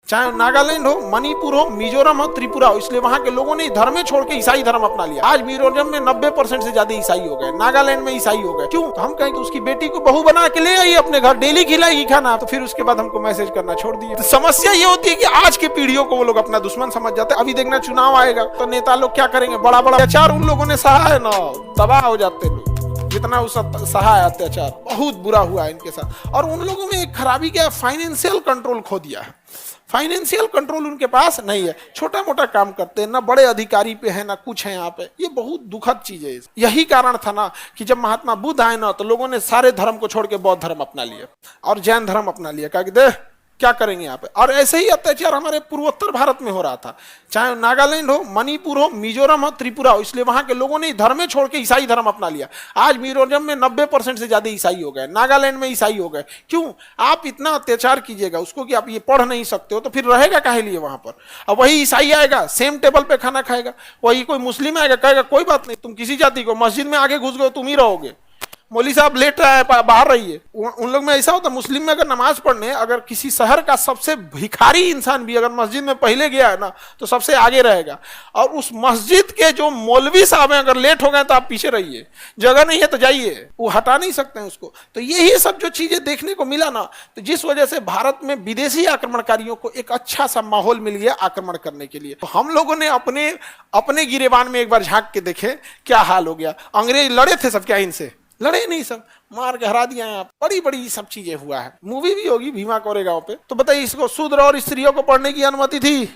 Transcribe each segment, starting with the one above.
चाहे नागालैंड हो, मणिपुर हो, मिजोरम हो, त्रिपुरा हो, इसलिए वहां के लोगों ने धर्म छोड़ के ईसाई धर्म अपना लिया। आज मिजोरम में 90% से ज्यादा ईसाई हो गए, नागालैंड में ईसाई हो गए। क्यों? तो हम कहें कि उसकी बेटी को बहू बना के ले आई अपने घर, डेली खिलाएगी खाना, तो फिर उसके बाद हमको मैसेज करना छोड़ दिए। तो समस्या ये होती है कि आज की पीढ़ियों को वो लोग अपना दुश्मन समझ जाते हैं। अभी देखना चुनाव आएगा तो नेता लोग क्या करेंगे, बड़ा बड़ा अत्याचार उन लोगों ने सहा है ना, तबाह हो जाते लोग। जितना उसका सहा है अत्याचार, बहुत बुरा हुआ है इनके साथ। और उन लोगों में एक खराबी क्या है, फाइनेंशियल कंट्रोल खो दिया है। फाइनेंशियल कंट्रोल उनके पास नहीं है, छोटा मोटा काम करते हैं, ना बड़े अधिकारी पे है ना कुछ है यहाँ पे। ये बहुत दुखद चीज है। यही कारण था ना कि जब महात्मा बुद्ध आए ना तो लोगों ने सारे धर्म को छोड़ के बौद्ध धर्म अपना लिया और जैन धर्म अपना लिया। कहा कि देख क्या करेंगे यहाँ पे। और ऐसे ही अत्याचार हमारे पूर्वोत्तर भारत में हो रहा था, चाहे नागालैंड हो, मणिपुर हो, मिजोरम हो, त्रिपुरा हो, इसलिए वहां के लोगों ने धर्म छोड़ के ईसाई धर्म अपना लिया। आज मिजोरम में 90% से ज्यादा ईसाई हो गए, नागालैंड में ईसाई हो गए। क्यों? आप इतना अत्याचार कीजिएगा उसको कि आप ये पढ़ नहीं सकते हो, तो फिर रहेगा काहे लिए वहां पर। अब वही ईसाई आएगा सेम टेबल पे खाना खाएगा, वही कोई मुस्लिम आएगा कहेगा कोई बात नहीं, तुम किसी जाति को, मस्जिद में आगे घुस गए तुम ही रहोगे, मौली साहब लेट रहा है बाहर रहिए। उन लोग में ऐसा होता है, मुस्लिम में अगर नमाज पढ़ने अगर किसी शहर का सबसे भिखारी इंसान भी अगर मस्जिद में पहले गया है ना तो सबसे आगे रहेगा, और उस मस्जिद के जो मौलवी साहब हैं अगर लेट हो गए तो आप पीछे रहिए, जगह नहीं है तो जाइए, वो हटा नहीं सकते हैं उसको। तो यही सब जो चीजें देखने को मिला ना, तो जिस वजह से भारत में विदेशी आक्रमणकारियों को एक अच्छा सा माहौल मिल गया आक्रमण करने के लिए। तो हम लोगों ने अपने गिरेबान में एक बार झांक के देखे क्या हाल हो गया। अंग्रेज लड़े थे सब क्या इनसे? लड़े नहीं, सब मार के हरा दिया है। बड़ी बड़ी सब चीजें हुआ है, मूवी भी होगी भीमा कोरेगांव पे। तो बताइए इसको शूद्र और स्त्रियों को पढ़ने की अनुमति थी?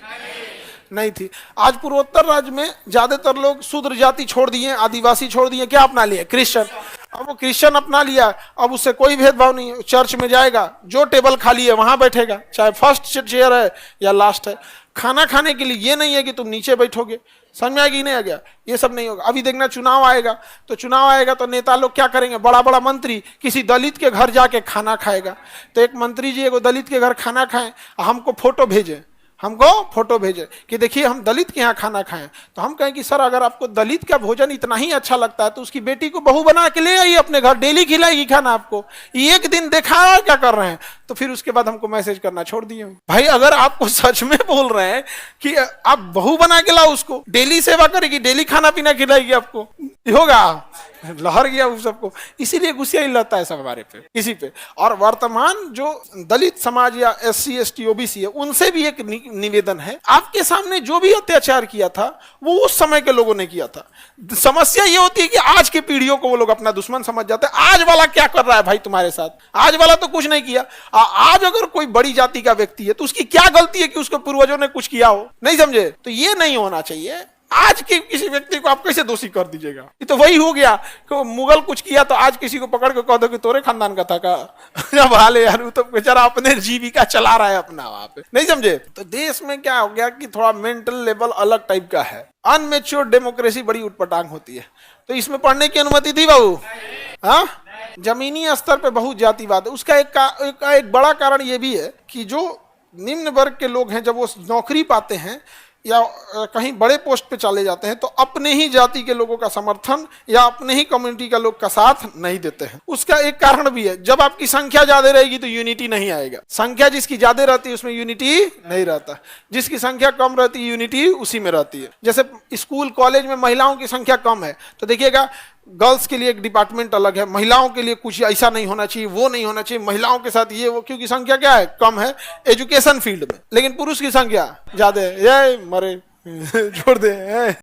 नहीं थी। आज पूर्वोत्तर राज्य में ज्यादातर लोग शूद्र जाति छोड़ दिए, आदिवासी छोड़ दिए, क्या अपना लिए? क्रिश्चियन। अब वो क्रिश्चियन अपना लिया, अब उससे कोई भेदभाव नहीं है। चर्च में जाएगा, जो टेबल खाली है वहां बैठेगा, चाहे फर्स्ट चेयर है या लास्ट है। खाना खाने के लिए ये नहीं है कि तुम नीचे बैठोगे। समझ में आ गया नहीं आ गया? ये सब नहीं होगा। अभी देखना चुनाव आएगा तो नेता लोग क्या करेंगे, बड़ा बड़ा मंत्री किसी दलित के घर जाके खाना खाएगा। तो एक मंत्री जी एगो दलित के घर खाना खाएं, हमको फोटो भेजे कि देखिए हम दलित के यहाँ खाना खाएं। तो हम कहें कि सर अगर आपको दलित का भोजन इतना ही अच्छा लगता है तो उसकी बेटी को बहू बना के ले आइए अपने घर, डेली खिलाएगी खाना आपको। एक दिन देखा क्या कर रहे हैं, तो फिर उसके बाद हमको मैसेज करना छोड़ दिए। भाई अगर आपको सच में बोल रहे हैं कि आप बहू बना के लाओ, उसको डेली सेवा करेगी, डेली खाना पीना खिलाएगी आपको, होगा? लहर गया उस सबको। इसीलिए गुस्सा ही लगता है सब हमारे पे, इसी पे। और वर्तमान जो दलित समाज या SC ST OBC है, उनसे भी एक निवेदन है, आपके सामने जो भी अत्याचार किया था वो उस समय के लोगों ने किया था। समस्या ये होती है कि आज की पीढ़ियों को वो लोग अपना दुश्मन समझ जाते हैं। आज वाला क्या कर रहा है भाई तुम्हारे साथ? आज वाला तो कुछ नहीं किया। आज अगर कोई बड़ी जाति का व्यक्ति है तो उसकी क्या गलती है कि उसके पूर्वजों ने कुछ किया हो? नहीं समझे? तो ये नहीं होना चाहिए। आज के किसी व्यक्ति को आप कैसे दोषी कर दीजिएगा? ये तो वही हो गया कि मुगल कुछ किया तो आज किसी को पकड़ के कह दो कि तोरे खानदान का था का। जब हाले यार, वो तो बेचारा अपने जीविका चला रहा है अपना वहां पे, नहीं समझे? तो देश में क्या हो गया कि थोड़ा मेंटल लेवल अलग टाइप का है। अनमेच्योर डेमोक्रेसी बड़ी उटपटांग होती है। तो इसमें पढ़ने की अनुमति थी बाबू? हाँ, जमीनी स्तर पे बहुत जातिवाद है। उसका एक बड़ा कारण ये भी है कि जो निम्न वर्ग के लोग हैं जब वो नौकरी पाते हैं या कहीं बड़े पोस्ट पे चले जाते हैं तो अपने ही जाति के लोगों का समर्थन या अपने ही कम्युनिटी का लोग का साथ नहीं देते हैं। उसका एक कारण भी है, जब आपकी संख्या ज्यादा रहेगी तो यूनिटी नहीं आएगा। संख्या जिसकी ज्यादा रहती है उसमें यूनिटी नहीं रहता, जिसकी संख्या कम रहती है यूनिटी उसी में रहती है। जैसे स्कूल कॉलेज में महिलाओं की संख्या कम है तो देखिएगा गर्ल्स के लिए एक डिपार्टमेंट अलग है, महिलाओं के लिए कुछ ऐसा नहीं होना चाहिए, वो नहीं होना चाहिए, महिलाओं के साथ ये वो, क्योंकि संख्या क्या है, कम है एजुकेशन फील्ड में। लेकिन पुरुष की संख्या ज्यादा है, ये मरे छोड़ दे।